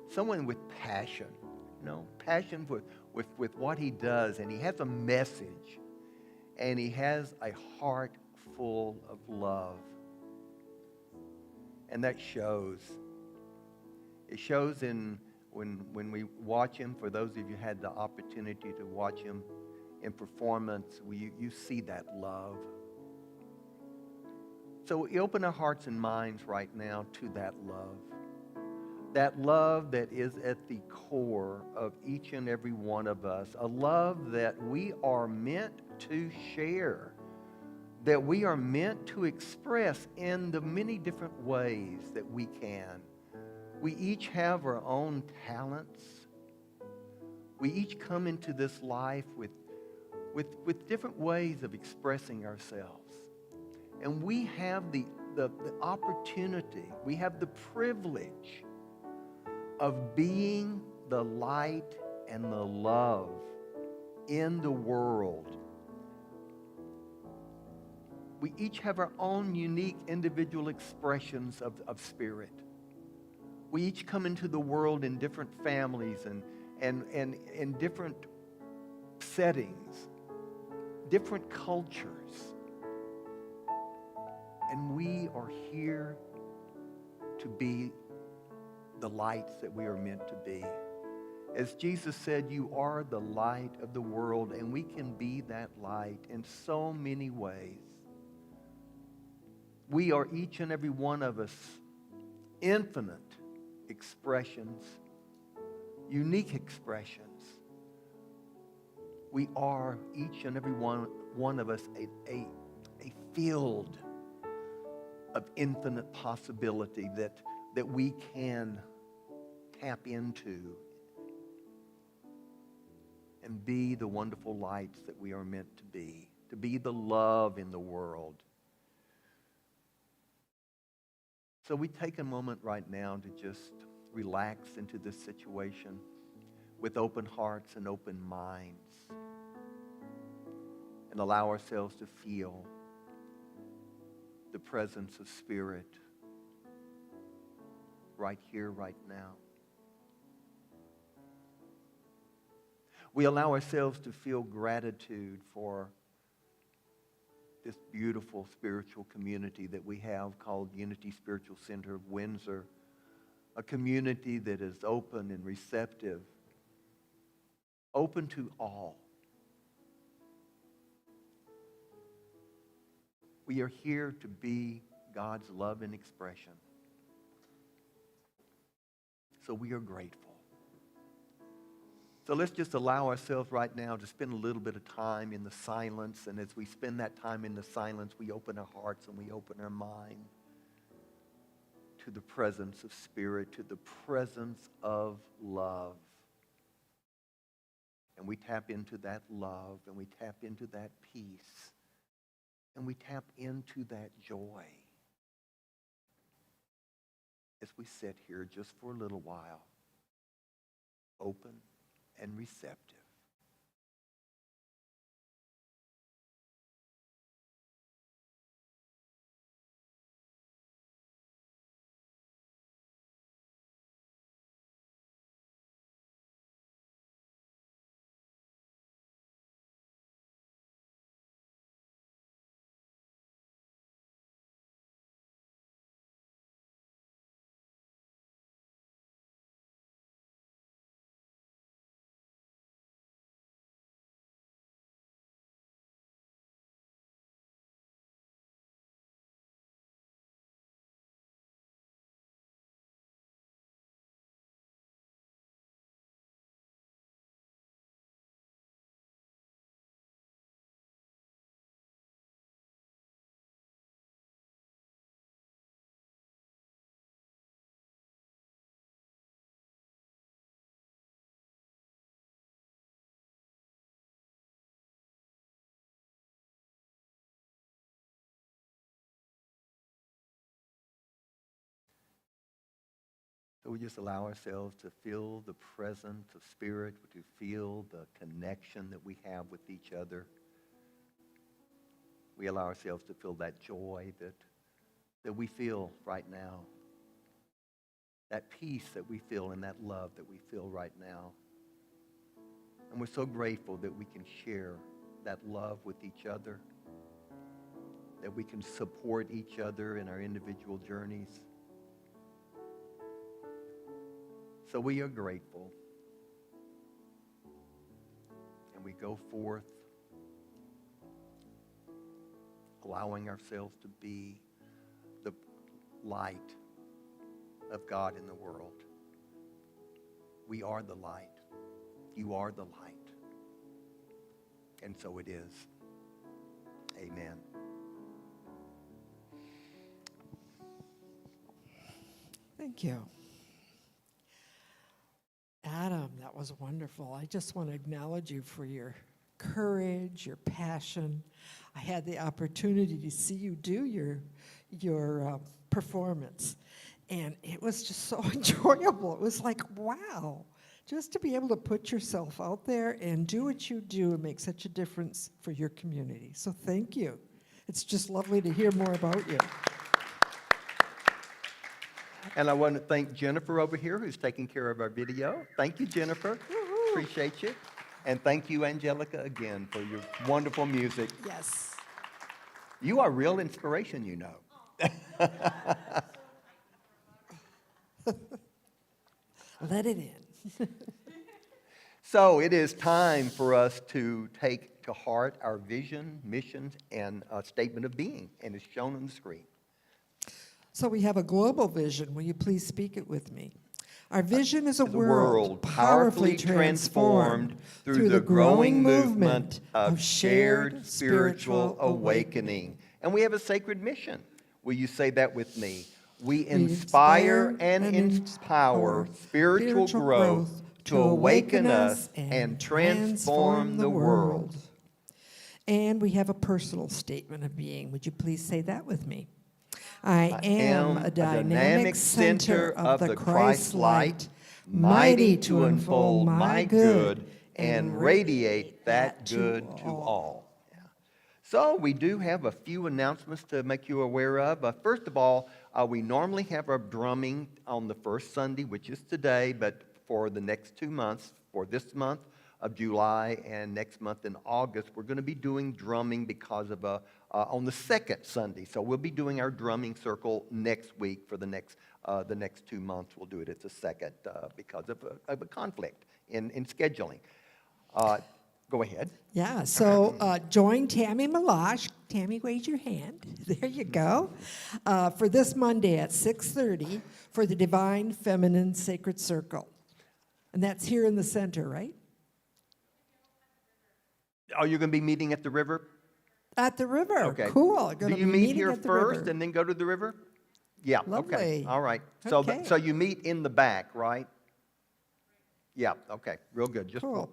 Someone with passion, passion with what he does. And he has a message. And he has a heart full of love. And that shows. It shows when we watch him. For those of you who had the opportunity to watch him in performance, you see that love. So we open our hearts and minds right now to that love. That love that is at the core of each and every one of us. A love that we are meant to share. That we are meant to express in the many different ways that we can. We each have our own talents. We each come into this life with different ways of expressing ourselves. And we have the opportunity, we have the privilege of being the light and the love in the world. We each have our own unique individual expressions of spirit. We each come into the world in different families and in different settings, different cultures. And we are here to be the lights that we are meant to be. As Jesus said, you are the light of the world, and we can be that light in so many ways. We are, each and every one of us, infinite expressions, unique expressions. We are, each and every one of us, a field of infinite possibility that we can tap into and be the wonderful lights that we are meant to be the love in the world. So we take a moment right now to just relax into this situation with open hearts and open minds and allow ourselves to feel the presence of Spirit right here, right now. We allow ourselves to feel gratitude for this beautiful spiritual community that we have called Unity Spiritual Center of Windsor, a community that is open and receptive, open to all. We are here to be God's love and expression. So we are grateful. So let's just allow ourselves right now to spend a little bit of time in the silence. And as we spend that time in the silence, we open our hearts and we open our mind to the presence of Spirit, to the presence of love. And we tap into that love, and we tap into that peace, and we tap into that joy as we sit here just for a little while, open and receptive. So we just allow ourselves to feel the presence of Spirit, to feel the connection that we have with each other. We allow ourselves to feel that joy that we feel right now, that peace that we feel, and that love that we feel right now. And we're so grateful that we can share that love with each other, that we can support each other in our individual journeys. So we are grateful, and we go forth allowing ourselves to be the light of God in the world. We are the light. You are the light. And so it is. Amen. Thank you. Adam, that was wonderful. I just want to acknowledge you for your courage, your passion. I had the opportunity to see you do your performance, and it was just so enjoyable. It was like, wow, just to be able to put yourself out there and do what you do and make such a difference for your community. So thank you. It's just lovely to hear more about you. And I want to thank Jennifer over here, who's taking care of our video. Thank you, Jennifer. Woo-hoo. Appreciate you. And thank you, Angelica, again, for your wonderful music. Yes. You are real inspiration, you know. Let it in. So it is time for us to take to heart our vision, missions, and statement of being, and it's shown on the screen. So we have a global vision. Will you please speak it with me? Our vision is a Is a world powerfully transformed through the growing movement of shared spiritual awakening. And we have a sacred mission. Will you say that with me? We inspire and empower spiritual growth to awaken us and transform the world. And we have a personal statement of being. Would you please say that with me? I am a dynamic center of the Christ light, mighty to unfold my good and radiate that good to all. Yeah. So we do have a few announcements to make you aware of. First of all, we normally have our drumming on the first Sunday, which is today, but for the next 2 months, for this month of July and next month in August, we're going to be doing drumming because of on the second Sunday. So we'll be doing our drumming circle next week for the next 2 months. We'll do it at the second because of a conflict in scheduling. Go ahead. Yeah, so join Tammy Malash. Tammy, raise your hand. There you go. For this Monday at 6:30 for the Divine Feminine Sacred Circle. And that's here in the center, right? Are you going to be meeting at the river? At the river. Okay. Cool. Do Gonna you be meet meeting here at the first river. and then go to the river? Yeah. Okay. Lovely. All right. So, Okay. so you meet in the back, right? Yeah. Okay. Real good. Just Cool.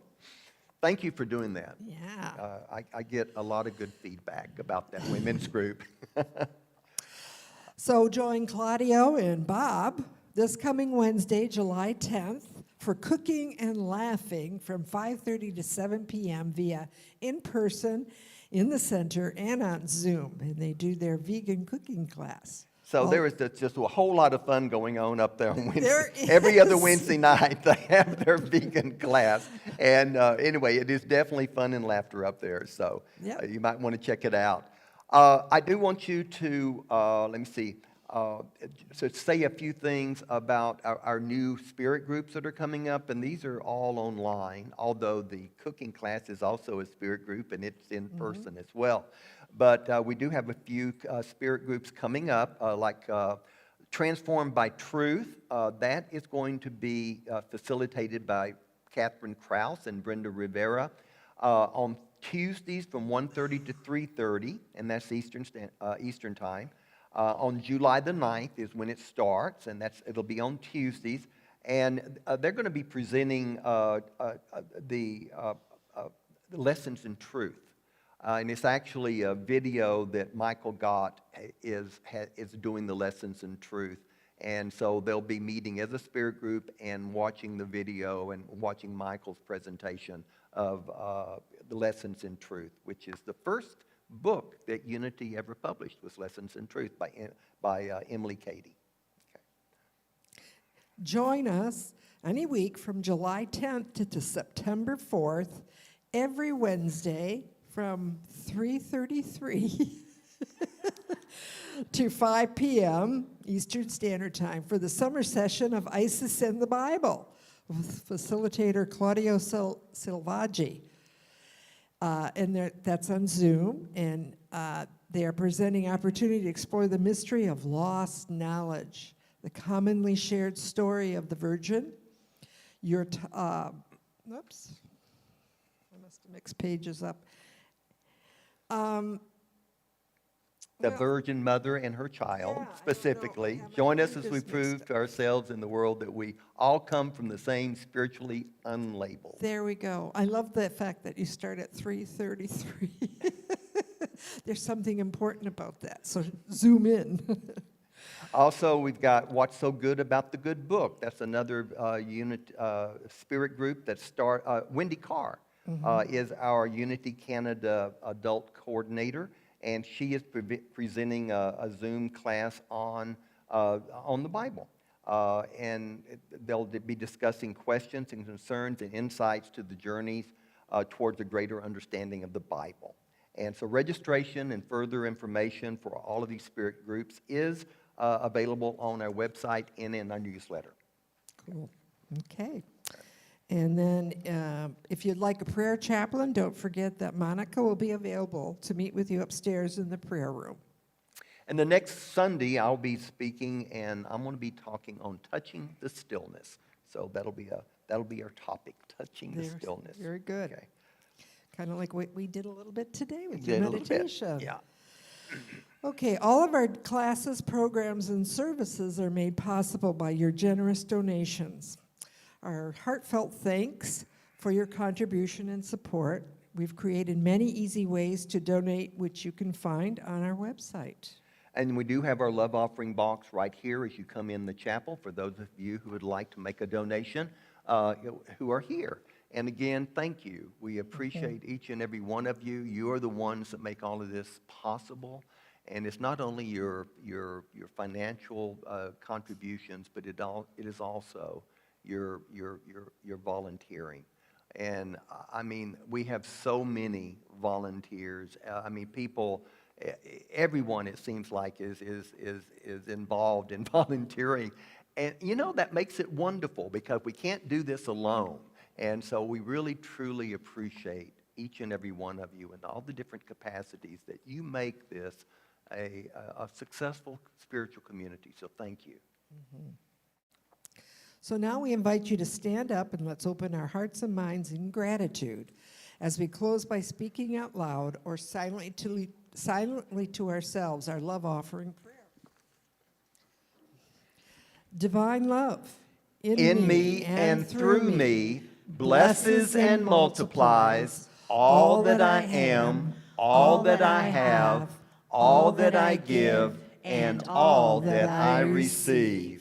thank you for doing that. Yeah. I get a lot of good feedback about that women's group. So join Claudio and Bob this coming Wednesday, July 10th, for cooking and laughing from 5:30 to 7 p.m. via in-person in the center and on Zoom. And they do their vegan cooking class. So there is just a whole lot of fun going on up there on Wednesday. There Every other is. Wednesday night they have their vegan class. And anyway, it is definitely fun and laughter up there. So Yep. you might want to check it out. I do want you to, let me see, so say a few things about our new spirit groups that are coming up. And these are all online, although the cooking class is also a spirit group and it's in person as well. But we do have a few spirit groups coming up, like Transformed by Truth. That is going to be facilitated by Catherine Krause and Brenda Rivera on Tuesdays from 1:30 to 3:30, and that's Eastern time. On July the 9th is when it starts, and it'll be on Tuesdays. And they're going to be presenting the lessons in truth. And it's actually a video that Michael Gott is doing the lessons in truth. And so they'll be meeting as a spirit group and watching the video and watching Michael's presentation of the lessons in truth, which is the first book that Unity ever published, was Lessons in Truth by Emily Cady. Join us any week from July 10th to September 4th, every Wednesday from 3:33 to 5 p.m. Eastern Standard Time for the summer session of ISIS and the Bible with facilitator Claudio Silvaggi. And that's on Zoom, and they are presenting opportunity to explore the mystery of lost knowledge, the commonly shared story of the Virgin. Oops, I must have mixed pages up. The Virgin Mother and her child, Yeah, I don't know. specifically. Yeah, my Join us mind as we just mixed prove up. to ourselves and the world that we all come from the same spiritually unlabeled. There we go. I love the fact that you start at 3:33. There's something important about that, so zoom in. Also, we've got What's So Good About the Good Book. That's another spirit group that Wendy Carr is our Unity Canada adult coordinator, and she is presenting a Zoom class on the Bible. And they'll be discussing questions and concerns and insights to the journeys towards a greater understanding of the Bible. And so registration and further information for all of these spirit groups is available on our website and in our newsletter. Cool. Okay. And then if you'd like a prayer chaplain, don't forget that Monica will be available to meet with you upstairs in the prayer room. And the next Sunday, I'll be speaking, and I'm going to be talking on touching the stillness. So that'll be our topic, touching the stillness. Very good. Okay. Kind of like what we did a little bit today with Did your a little bit, meditation. yeah. Okay, all of our classes, programs, and services are made possible by your generous donations. Our heartfelt thanks for your contribution and support. We've created many easy ways to donate, which you can find on our website. And we do have our love offering box right here as you come in the chapel for those of you who would like to make a donation who are here. And again, thank you. We appreciate each and every one of you. You are the ones that make all of this possible. And it's not only your financial contributions, but it is also your volunteering. And I mean, we have so many volunteers. I mean, people, everyone it seems like is involved in volunteering. And you know, that makes it wonderful because we can't do this alone. And so we really, truly appreciate each and every one of you in all the different capacities that you make this a successful spiritual community. So thank you. So now we invite you to stand up and let's open our hearts and minds in gratitude as we close by speaking out loud or silently to ourselves our love offering prayer. Divine love, In me and through me, blesses and multiplies all that I am, all that I have, all that I give, and all that I receive.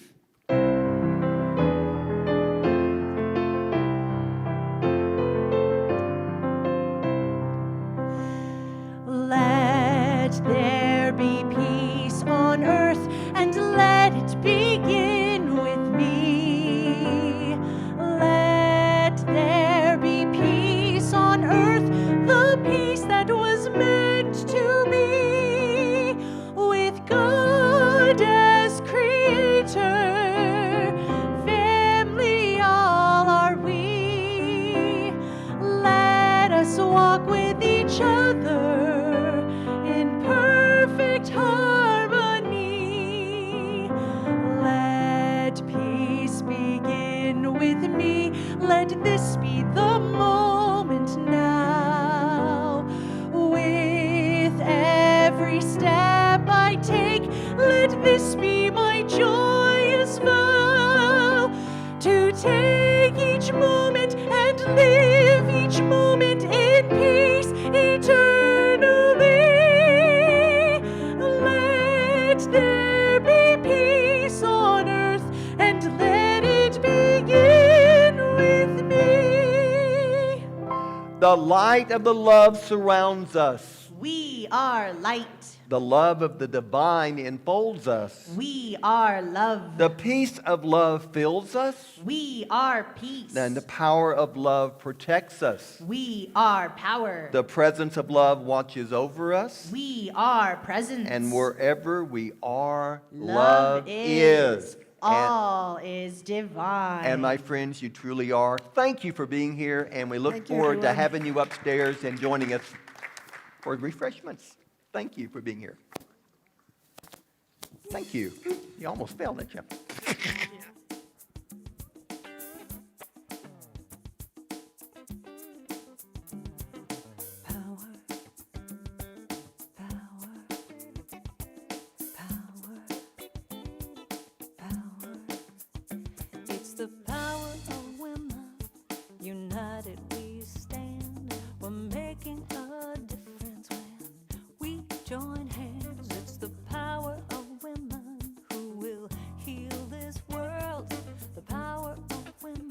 Let there be peace on earth, and let it begin with me. Let there be peace on earth, the peace that was meant to be, with God as creator, family all are we. Let us walk with each other in perfect harmony. Let peace begin with me. Let this be the moment now. With every step I take, let this be my joyous vow, to take each moment and live each moment in peace eternally. Let there be peace on earth, and let it begin with me. The light of the love surrounds us. We are light. The love of the divine enfolds us. We are love. The peace of love fills us, We are peace. and the power of love protects us. We are power. The presence of love watches over us, We are presence. and wherever we are, Love is. And, All is divine. and my friends, you truly are. Thank you for being here, and we look Thank you, forward to everyone. having you upstairs and joining us for refreshments. Thank you for being here. Thank you. You almost fell, didn't you? Power, power, power, power. It's the power of women. United we stand. We're making a difference when we join hands. It's the power of women who will heal this world. The power of women.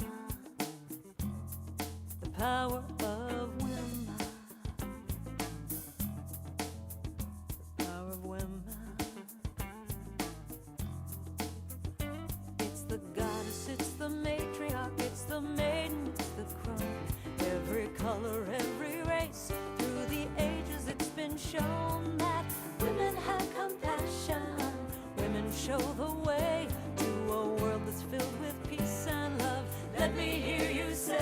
The power of women. The power of women. It's the goddess, it's the matriarch, it's the maiden, it's the crone. Every color, every race, through the ages it's been shown that women have compassion. Women show the way to a world that's filled with peace and love. Let me hear you say,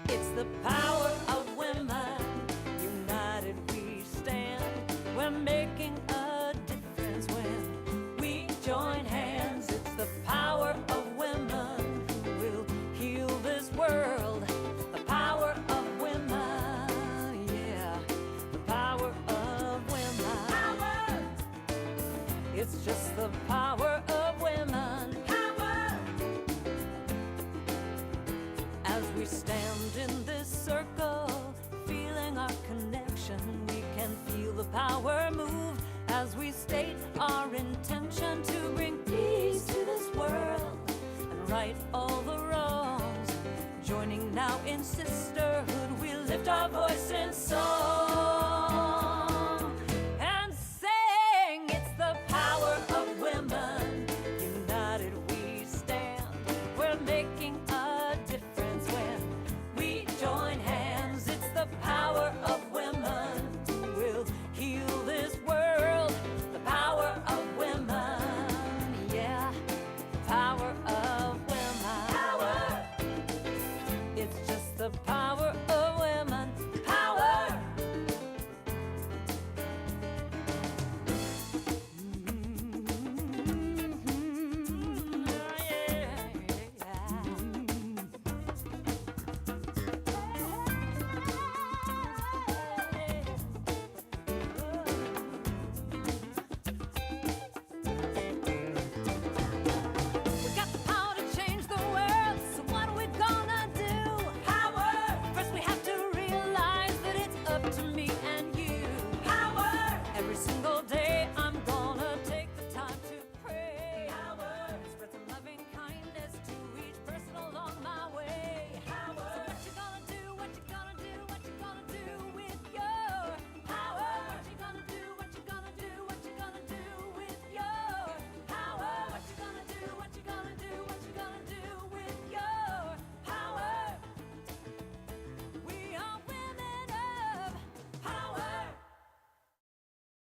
it's the power of women. United we stand. We're making a difference when we join hands. It's the power of women who will heal this world. The power of women, yeah. The power of women. Power. It's just the power of women. Power. As we stand in this circle, feeling our connection, we can feel the power move as we state our intention to bring peace to this world and right all the wrongs. Joining now in sisterhood, we lift our voice in song.